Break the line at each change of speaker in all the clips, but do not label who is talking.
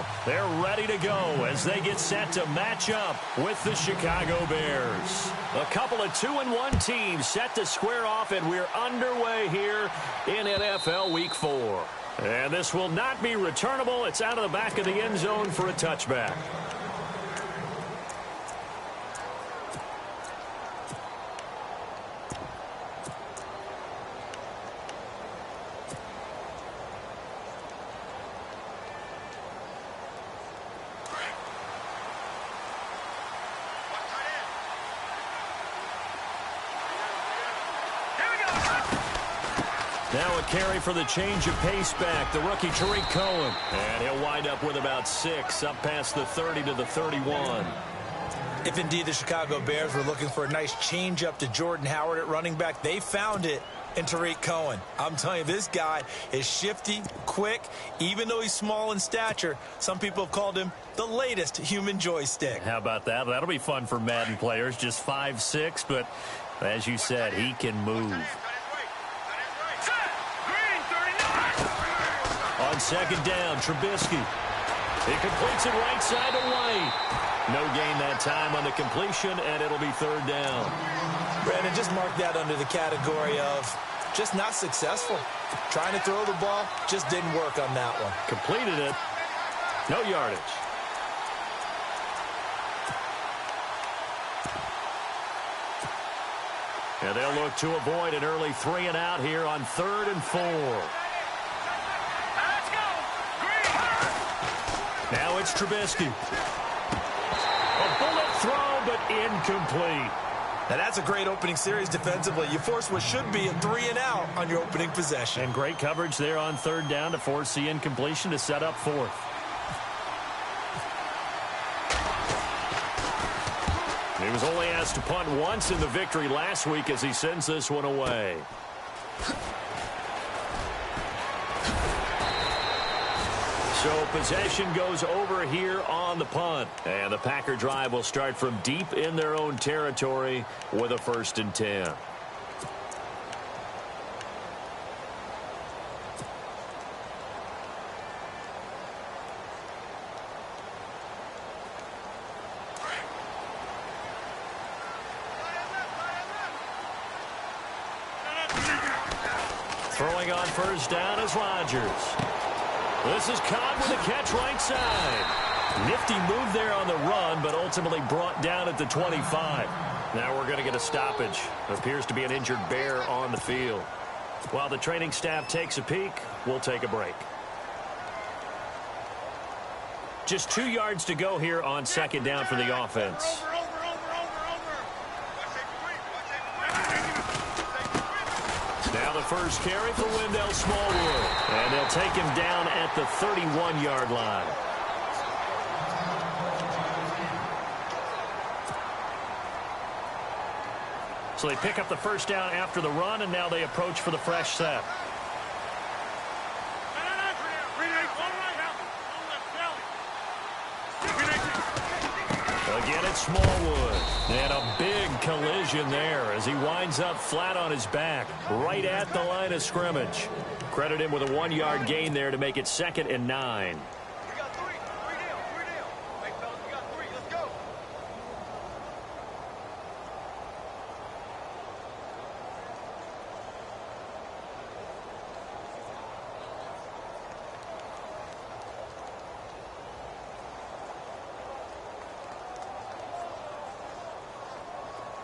well, they're ready to go as they get set to match up with the Chicago Bears. A couple of 2-1 teams set to square off, and we're underway here in NFL Week 4. And this will not be returnable. It's out of the back of the end zone for a touchback.
Now a carry for the change of pace back, the rookie Tariq Cohen.
And he'll wind up with about 6, up past the 30 to the 31.
If indeed the Chicago Bears were looking for a nice change up to Jordan Howard at running back, they found it in Tariq Cohen. I'm telling you, this guy is shifty, quick, even though he's small in stature. Some people have called him the latest human joystick.
How about that? That'll be fun for Madden players, just 5'6", but as you said, he can move. On second down, Trubisky. He completes it right side to White. No gain that time on the completion, and it'll be third down.
Brandon, just mark that under the category of just not successful. Trying to throw the ball, just didn't work on that one.
Completed it. No yardage. And they'll look to avoid an early 3-and-out here on 3rd and 4. Now it's Trubisky. A bullet throw, but incomplete.
Now that's a great opening series defensively. You force what should be a 3-and-out on your opening possession.
And great coverage there on 3rd down to force the incompletion to set up 4th. He was only asked to punt once in the victory last week as he sends this one away. So possession goes over here on the punt. And the Packer drive will start from deep in their own territory with a 1st and 10. Throwing on 1st down is Rodgers. This is caught with a catch right side. Nifty move there on the run, but ultimately brought down at the 25. Now we're going to get a stoppage. Appears to be an injured Bear on the field. While the training staff takes a peek, we'll take a break. Just 2 yards to go here on 2nd down for the offense. Now the first carry for Wendell Smallwood. And they'll take him down at the 31-yard line. So they pick up the 1st down after the run, and now they approach for the fresh set. Again, it's Smallwood. And a big collision there as he winds up flat on his back, right at the line of scrimmage. Credit him with a 1-yard gain there to make it 2nd and 9.
We got 3. 3 down. 3 down. Hey, fellas, we got 3. Let's go.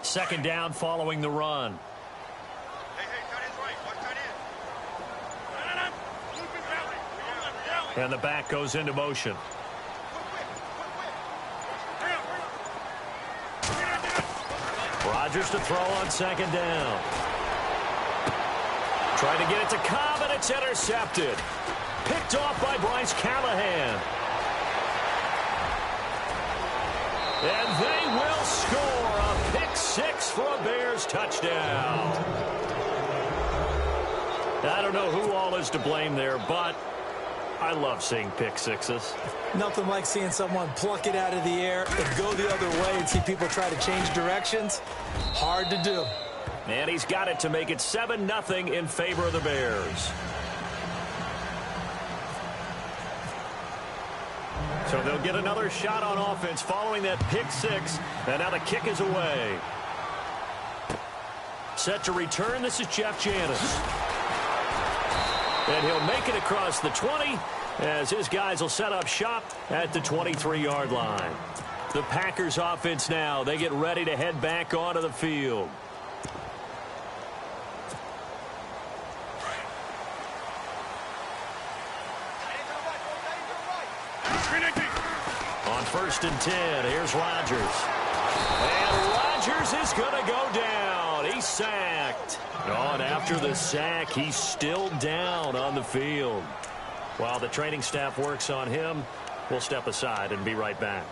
Second down following the run. And the back goes into motion. Rodgers to throw on 2nd down. Trying to get it to Cobb, and it's intercepted. Picked off by Bryce Callahan. And they will score a pick 6 for a Bears touchdown. I don't know who all is to blame there, but I love seeing pick sixes.
Nothing like seeing someone pluck it out of the air and go the other way and see people try to change directions. Hard to do.
And he's got it to make it 7-0 in favor of the Bears. So they'll get another shot on offense following that pick six. And now the kick is away. Set to return, this is Jeff Janis. And he'll make it across the 20 as his guys will set up shop at the 23-yard line. The Packers offense now, they get ready to head back onto the field. On 1st and 10, here's Rodgers. And Rodgers is going to go down. He's sacked. Oh, and after the sack, he's still down on the field. While the training staff works on him, we'll step aside and be right back.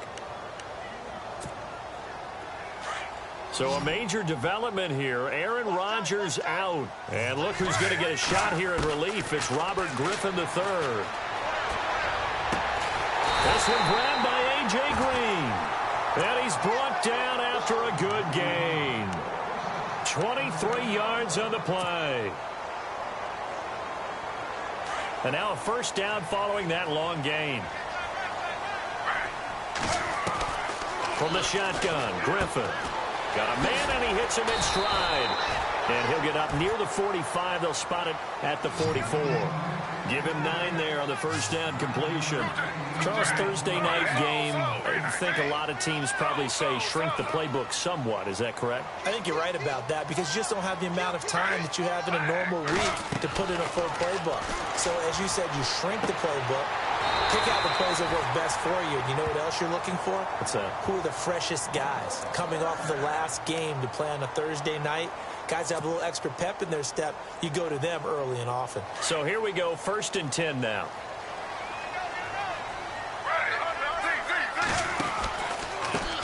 So a major development here. Aaron Rodgers out. And look who's going to get a shot here in relief. It's Robert Griffin III. This one grabbed by A.J. Green. And he's brought down after a good gain. 23 yards on the play. And now a first down following that long gain. From the shotgun, Griffin. Got a man, and he hits him in stride. And he'll get up near the 45. They'll spot it at the 44. Give him 9 there on the first down completion. Charles, Thursday night game, I think a lot of teams probably say shrink the playbook somewhat. Is that correct?
I think you're right about that because you just don't have the amount of time that you have in a normal week to put in a full playbook. So, as you said, you shrink the playbook, pick out the plays that work best for you. And you know what else you're looking for?
What's that? Who
are the freshest guys coming off of the last game to play on a Thursday night? Guys have a little extra pep in their step. You go to them early and often.
So here we go, 1st and 10 now.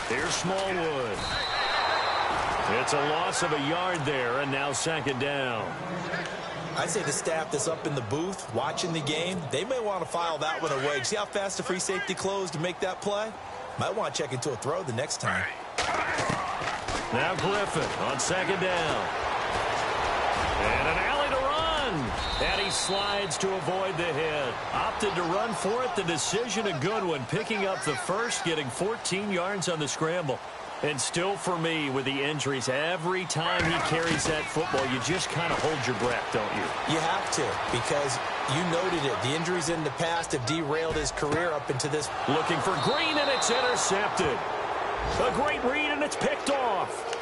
Here's Smallwood. It's a loss of a yard there, and now 2nd down.
I'd say the staff that's up in the booth watching the game, they may want to file that one away. See how fast the free safety closed to make that play? Might want to check into a throw the next time.
Now Griffin on 2nd down. And an alley to run. And he slides to avoid the hit. Opted to run for it. The decision a good one. Picking up the first, getting 14 yards on the scramble. And still for me, with the injuries, every time he carries that football, you just kind of hold your breath, don't you?
You have to, because you noted it. The injuries in the past have derailed his career up into this.
Looking for Green, and it's intercepted. A great read, and it's picked off.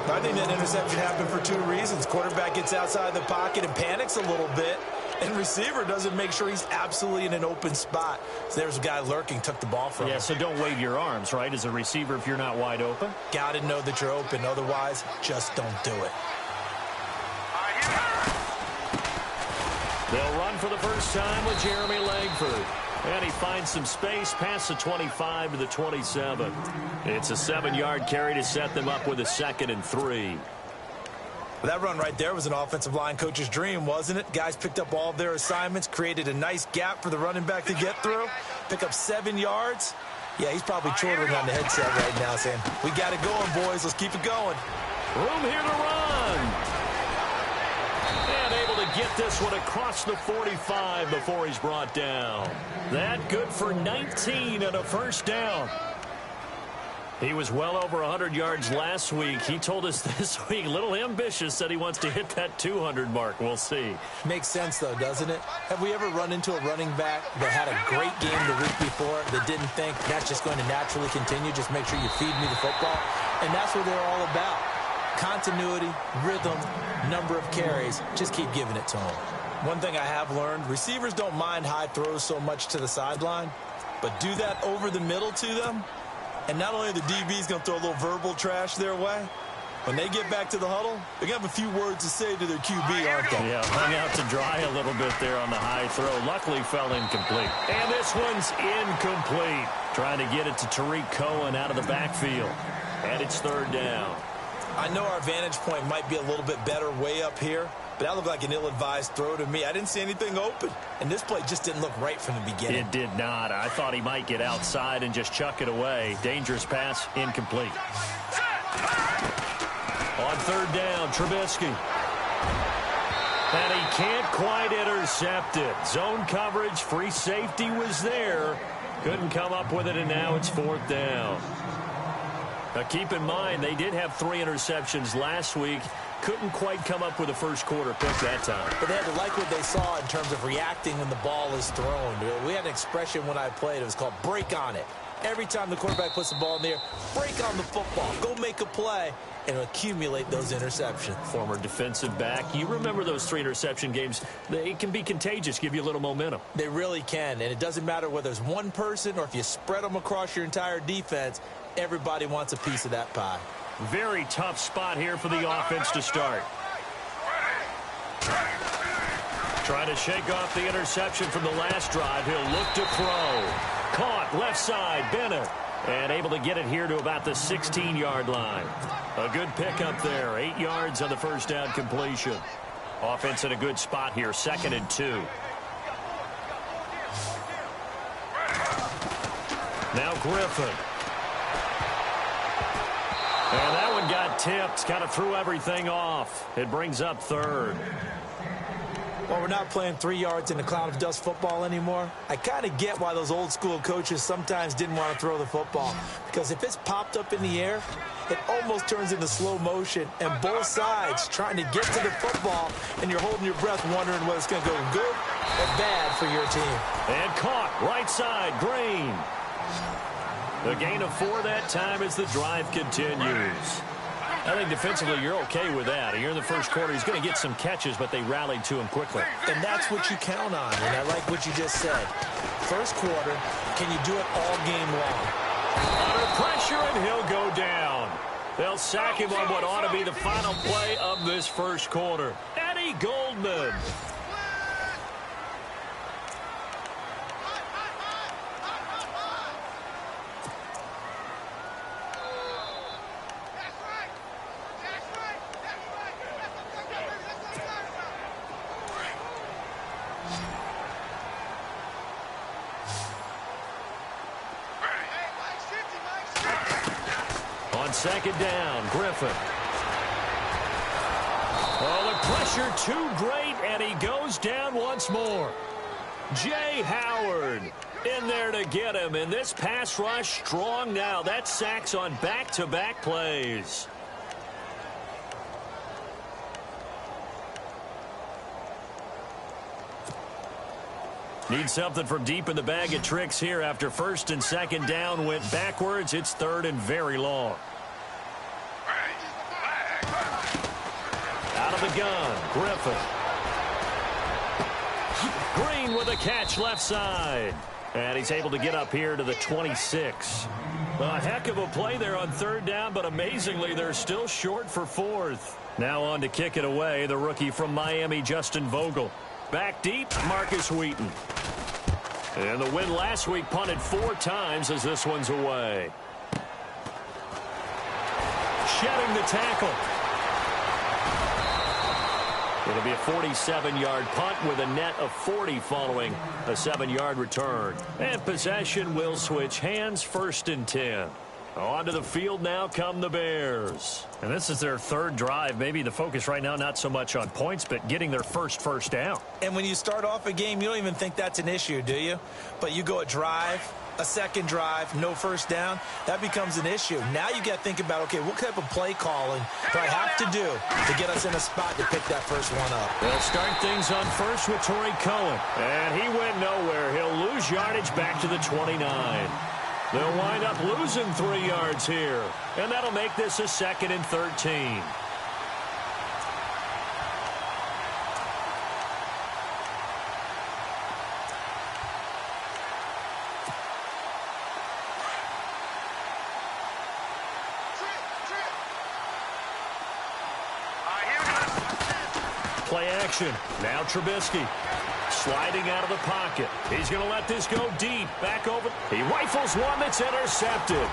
I think that interception happened for 2 reasons. Quarterback gets outside the pocket and panics a little bit, and receiver doesn't make sure he's absolutely in an open spot. So there's a guy lurking, took the ball from him.
Yeah, so don't wave your arms, right, as a receiver if you're not wide open?
Got to know that you're open. Otherwise, just don't do it.
They'll run for the first time with Jeremy Langford. And he finds some space past the 25 to the 27. It's a 7-yard carry to set them up with a 2nd and 3.
That run right there was an offensive line coach's dream, wasn't it? Guys picked up all of their assignments, created a nice gap for the running back to get through, pick up 7 yards. Yeah, he's probably chortling on the headset right now saying, we got it going, boys. Let's keep it going.
Room here to run. And able to get this one across the 45 before he's brought down. That good for 19 and a first down. He was well over 100 yards last week. He told us this week, a little ambitious, said he wants to hit that 200 mark. We'll see.
Makes sense, though, doesn't it? Have we ever run into a running back that had a great game the week before that didn't think that's just going to naturally continue? Just make sure you feed me the football. And that's what they're all about. Continuity, rhythm, number of carries. Just keep giving it to them. One thing I have learned, receivers don't mind high throws so much to the sideline, but do that over the middle to them. And not only are the DBs going to throw a little verbal trash their way, when they get back to the huddle, they're going to have a few words to say to their QB, aren't they?
Yeah, hung out to dry a little bit there on the high throw. Luckily fell incomplete. And this one's incomplete. Trying to get it to Tariq Cohen out of the backfield. And it's 3rd down.
I know our vantage point might be a little bit better way up here, but that looked like an ill-advised throw to me. I didn't see anything open, and this play just didn't look right from the beginning.
It did not. I thought he might get outside and just chuck it away. Dangerous pass, incomplete. On 3rd down, Trubisky. And he can't quite intercept it. Zone coverage, free safety was there. Couldn't come up with it, and now it's 4th down. Now keep in mind, they did have 3 interceptions last week. Couldn't quite come up with a first quarter pick that time.
But they had to like what they saw in terms of reacting when the ball is thrown. We had an expression when I played. It was called break on it. Every time the quarterback puts the ball in the air, break on the football. Go make a play and accumulate those interceptions.
Former defensive back. You remember those 3 interception games. They can be contagious, give you a little momentum.
They really can, and it doesn't matter whether it's one person or if you spread them across your entire defense. Everybody wants a piece of that pie.
Very tough spot here for the offense to start. Trying to shake off the interception from the last drive. He'll look to throw. Caught left side, Bennett. And able to get it here to about the 16-yard line. A good pickup there. 8 yards on the first down completion. Offense in a good spot here. 2nd and 2. Now Griffin. And that one got tipped. Kind of threw everything off. It brings up 3rd.
Well, we're not playing 3 yards in a cloud of dust football anymore. I kind of get why those old school coaches sometimes didn't want to throw the football. Because if it's popped up in the air, it almost turns into slow motion. And both sides trying to get to the football, and you're holding your breath wondering whether it's going to go good or bad for your team.
And caught right side, Green. The gain of 4 that time as the drive continues. I think defensively you're okay with that. Here in the first quarter, he's going to get some catches, but they rallied to him quickly.
And that's what you count on, and I like what you just said. First quarter, can you do it all game long?
Under pressure, and he'll go down. They'll sack him on what ought to be the final play of this first quarter. Eddie Goldman. On 2nd down, Griffin. Oh, the pressure too great, and he goes down once more. Jay Howard in there to get him, and this pass rush strong now. That's sacks on back-to-back plays. Need something from deep in the bag of tricks here after 1st and 2nd down went backwards. It's 3rd and very long. Out of the gun, Griffin. Green with a catch left side. And he's able to get up here to the 26. A heck of a play there on 3rd down, but amazingly, they're still short for 4th. Now on to kick it away, the rookie from Miami, Justin Vogel. Back deep, Marcus Wheaton. And the win last week punted 4 times as this one's away. Shedding the tackle. It'll be a 47-yard punt with a net of 40 following a 7-yard return. And possession will switch hands, 1st and 10. Onto the field now come the Bears. And this is their 3rd drive. Maybe the focus right now not so much on points, but getting their first down.
And when you start off a game, you don't even think that's an issue, do you? But you go a drive, a 2nd drive, no 1st down, that becomes an issue. Now you got to think about, okay, what type of play calling do I have to do to get us in a spot to pick that first one up?
They'll start things on first with Torrey Cohen. And he went nowhere. He'll lose yardage back to the 29. They'll wind up losing 3 yards here. And that'll make this a 2nd and 13. Play action. Now Trubisky. Sliding out of the pocket. He's going to let this go deep. Back over. He rifles one that's intercepted.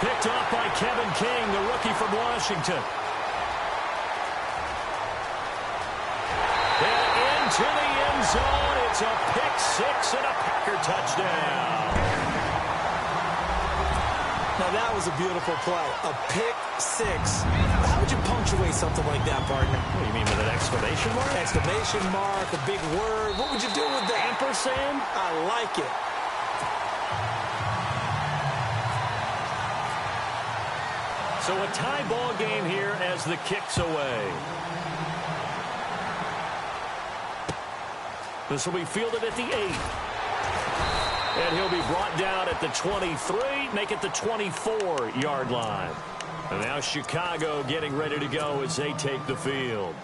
Picked off by Kevin King, the rookie from Washington. And into the end zone. It's a pick 6 and a Packer touchdown.
Now that was a beautiful play. A pick 6. How would you punctuate something like that, partner?
What do you mean, with an exclamation mark?
Exclamation mark, a big word. What would you do with that?
Ampersand?
I like it.
So a tie ball game here as the kick's away. This will be fielded at the 8. And he'll be brought down at the 23, make it the 24-yard line. And now Chicago getting ready to go as they take the field.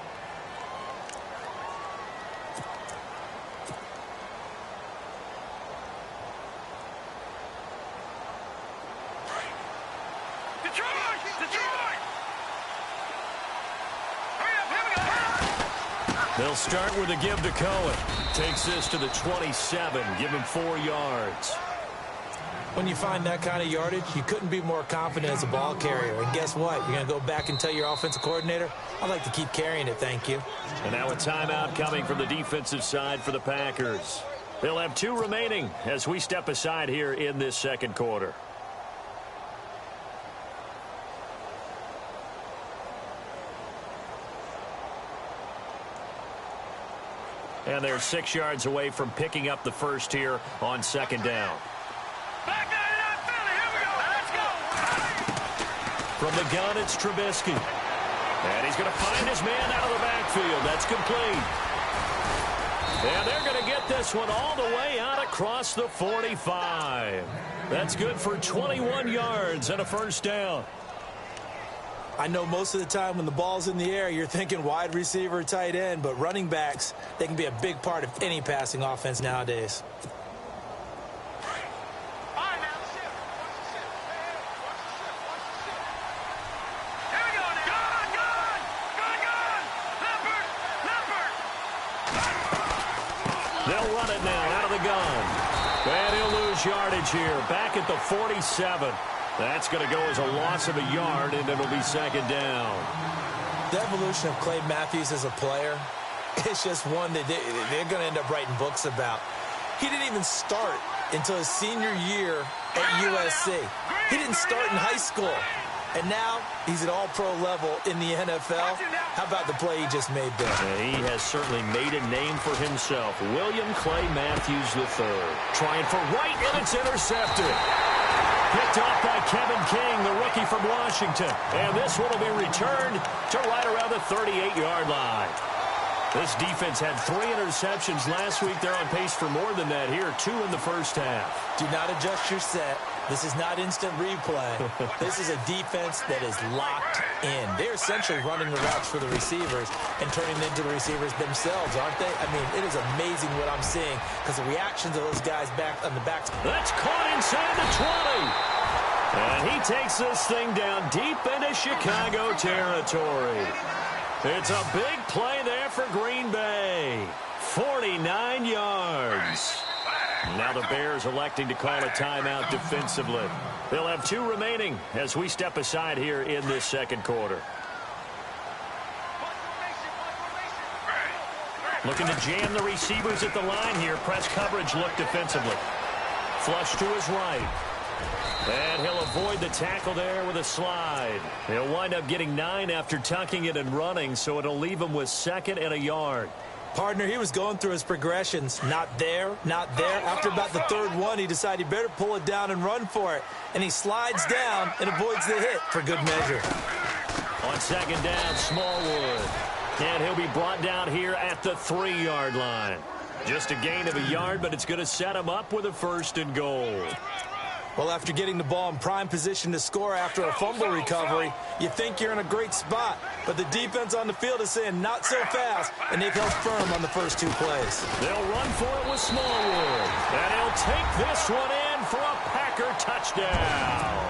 They'll start with a give to Cohen. Takes this to the 27. Give him 4 yards.
When you find that kind of yardage, you couldn't be more confident as a ball carrier. And guess what? You're going to go back and tell your offensive coordinator, I'd like to keep carrying it, thank you.
And now a timeout coming from the defensive side for the Packers. They'll have 2 remaining as we step aside here in this second quarter. And they're 6 yards away from picking up the first here on second down.
Back out of that Philly. Here we go. Let's go.
From the gun, it's Trubisky. And he's going to find his man out of the backfield. That's complete. And they're going to get this one all the way out across the 45. That's good for 21 yards and a first down.
I know most of the time when the ball's in the air, you're thinking wide receiver, tight end, but running backs, they can be a big part of any passing offense nowadays.
All right, now, let's shift. Watch the shift. Watch the shift. Here we go now. Gun. Leopard.
They'll run it now out of the gun. And he'll lose yardage here. Back at the 47. That's going to go as a loss of a yard, and it'll be second down.
The evolution of Clay Matthews as a player, it's just one that they're going to end up writing books about. He didn't even start until his senior year at USC. He didn't start in high school. And now he's at all-pro level in the NFL. How about the play he just made there?
He has certainly made a name for himself. William Clay Matthews III. Trying for right, and it's intercepted. Picked off by Kevin King, the rookie from Washington. And this one will be returned to right around the 38-yard line. This defense had 3 interceptions last week. They're on pace for more than that here. 2 in the first half.
Do not adjust your set. This is not instant replay. This is a defense that is locked in. They're essentially running the routes for the receivers and turning them into the receivers themselves, aren't they? I mean, it is amazing what I'm seeing because the reactions of those guys back on the backs.
That's caught inside the 20. And he takes this thing down deep into Chicago territory. It's a big play there for Green Bay. 49 yards. Now the Bears electing to call a timeout defensively. They'll have 2 remaining as we step aside here in this second quarter. Looking to jam the receivers at the line here. Press coverage look defensively. Flush to his right. And he'll avoid the tackle there with a slide. He'll wind up getting 9 after tucking it and running, so it'll leave him with 2nd and a yard.
Partner, he was going through his progressions. Not there, not there. After about the 3rd one, he decided he better pull it down and run for it. And he slides down and avoids the hit for good measure.
On second down, Smallwood. And he'll be brought down here at the 3-yard line. Just a gain of a yard, but it's going to set him up with a 1st and goal.
Well, after getting the ball in prime position to score after a fumble recovery, you think you're in a great spot. But the defense on the field is saying not so fast, and they've held firm on the first 2 plays.
They'll run for it with Smallwood. And he'll take this one in for a Packer touchdown.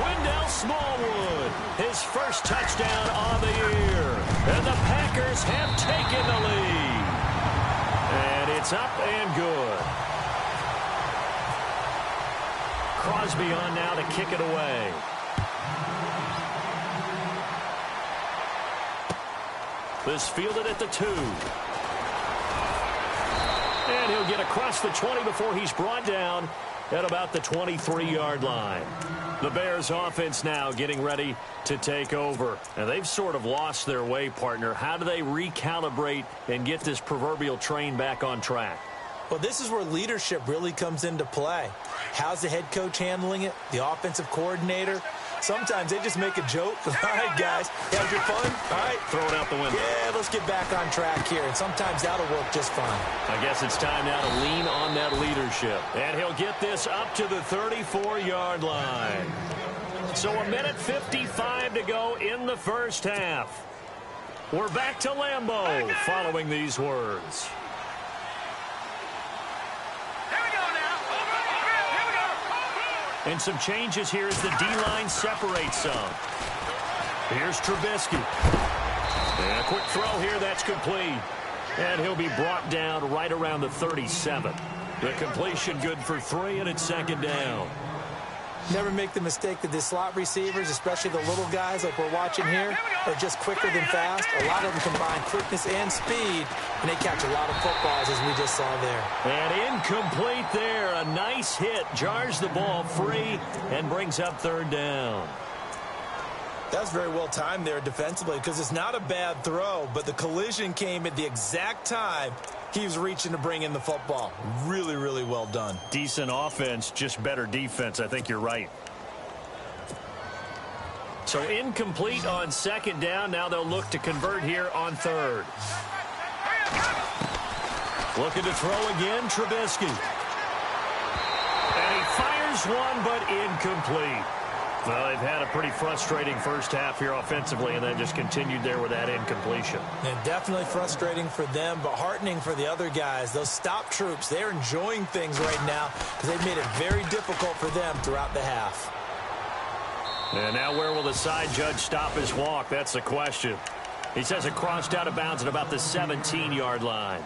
Wendell Smallwood, his first touchdown on the year. And the Packers have taken the lead. And it's up and good. Crosby on now to kick it away. This fielded at the 2. And he'll get across the 20 before he's brought down at about the 23-yard line. The Bears offense now getting ready to take over. And they've sort of lost their way, partner. How do they recalibrate and get this proverbial train back on track?
Well, this is where leadership really comes into play. How's the head coach handling it? The offensive coordinator? Sometimes they just make a joke. All right, guys, you had your fun? All right.
Throw it out the window.
Yeah, let's get back on track here. And sometimes that'll work just fine.
I guess it's time now to lean on that leadership. And he'll get this up to the 34-yard line. So 1:55 to go in the first half. We're back to Lambeau following these words. And some changes here as the D-line separates some. Here's Trubisky. And a quick throw here, that's complete. And he'll be brought down right around the 37. The completion good for 3, and it's second down.
Never make the mistake that the slot receivers, especially the little guys like we're watching here, are just quicker than fast. A lot of them combine quickness and speed, and they catch a lot of footballs, as we just saw there.
And incomplete there. A nice hit. Jars the ball free and brings up third down.
That's very well timed there defensively because it's not a bad throw, but the collision came at the exact time he was reaching to bring in the football. Really, really well done.
Decent offense, just better defense. I think you're right. So incomplete on second down. Now they'll look to convert here on third. Looking to throw again, Trubisky. And he fires one, but incomplete. Well, they've had a pretty frustrating first half here offensively, and then just continued there with that incompletion.
And definitely frustrating for them, but heartening for the other guys. Those stop troops, they're enjoying things right now because they've made it very difficult for them throughout the half.
And now where will the side judge stop his walk? That's the question. He says it crossed out of bounds at about the 17-yard line.